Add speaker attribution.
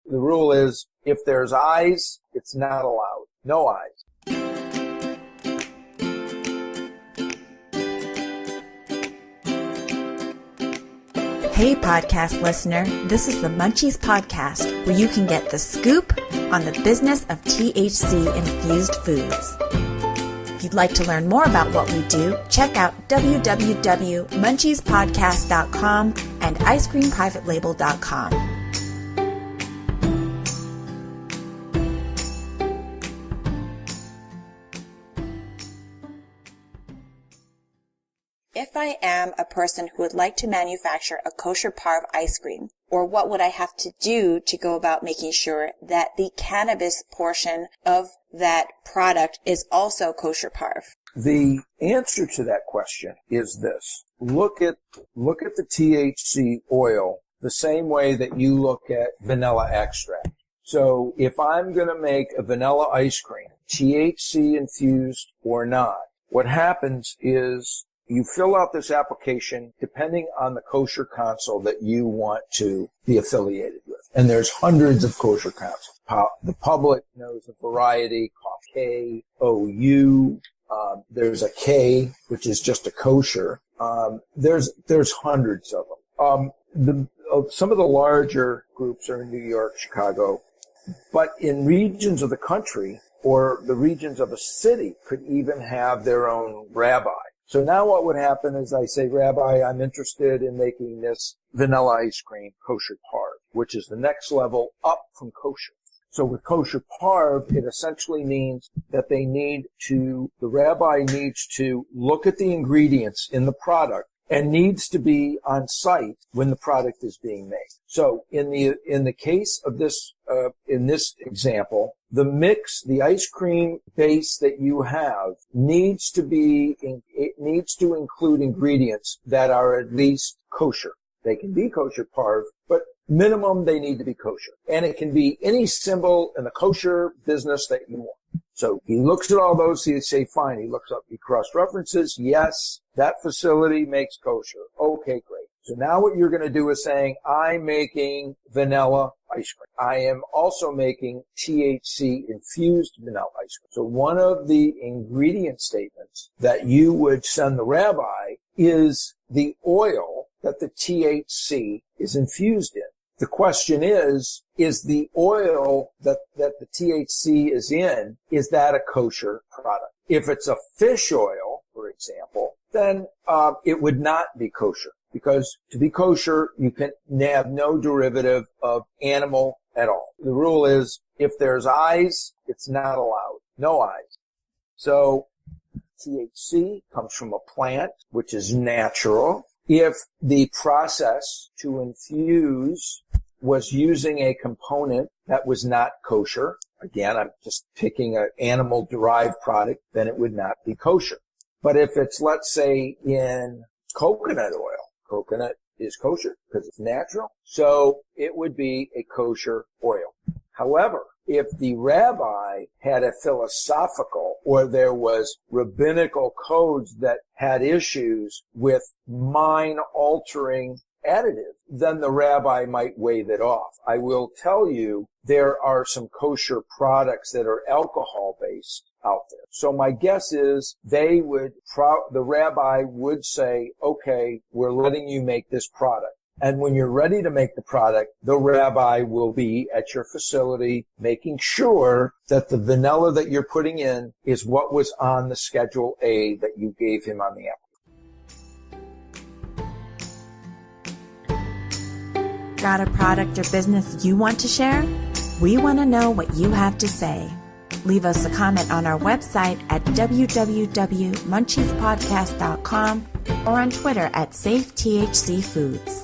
Speaker 1: The rule is, if there's eyes, it's not allowed. No eyes.
Speaker 2: Hey podcast listener, this is the Munchies Podcast, where you can get the scoop on the business of THC-infused foods. If you'd like to learn more about what we do, check out www.munchiespodcast.com and icecreamprivatelabel.com. If I am a person who would like to manufacture a kosher parve ice cream, or what would I have to do to go about making sure that the cannabis portion of that product is also kosher parve?
Speaker 1: The answer to that question is this. Look at the THC oil the same way that you look at vanilla extract. So if I'm going to make a vanilla ice cream, THC infused or not, what happens is you fill out this application depending on the kosher council that you want to be affiliated with. And there's hundreds of kosher councils. The public knows a variety, K, OU. There's a K, which is just a kosher. There's hundreds of them. Some of the larger groups are in New York, Chicago, but in regions of the country or the regions of a city could even have their own rabbi. So now what would happen is I say, Rabbi, I'm interested in making this vanilla ice cream kosher parve, which is the next level up from kosher. So with kosher parve, it essentially means that the rabbi needs to look at the ingredients in the product and needs to be on site when the product is being made. So in the case of this, in this example, the mix, the ice cream base that you have needs to include ingredients that are at least kosher. They can be kosher parve, but minimum they need to be kosher. And it can be any symbol in the kosher business that you want. So he looks at all those, he say, fine. He looks up, he cross-references, yes, that facility makes kosher. Okay, great. So now what you're going to do is saying, I'm making vanilla ice cream. I am also making THC-infused vanilla ice cream. So one of the ingredient statements that you would send the rabbi is the oil that the THC is infused in. The question is the oil that the THC is in, is that a kosher product? If it's a fish oil, for example, then it would not be kosher. Because to be kosher, you can have no derivative of animal at all. The rule is, if there's eyes, it's not allowed. No eyes. So THC comes from a plant, which is natural. If the process to infuse was using a component that was not kosher, again, I'm just picking an animal-derived product, then it would not be kosher. But if it's, let's say, in coconut oil, coconut is kosher because it's natural, so it would be a kosher oil. However, if the rabbi had a philosophical or there was rabbinical codes that had issues with mind-altering additive, then the rabbi might waive it off. I will tell you, there are some kosher products that are alcohol-based out there. So my guess is the rabbi would say, okay, we're letting you make this product. And when you're ready to make the product, the rabbi will be at your facility making sure that the vanilla that you're putting in is what was on the Schedule A that you gave him on the application.
Speaker 2: Got a product or business you want to share? We want to know what you have to say. Leave us a comment on our website at www.munchiespodcast.com or on Twitter at SafeTHCFoods.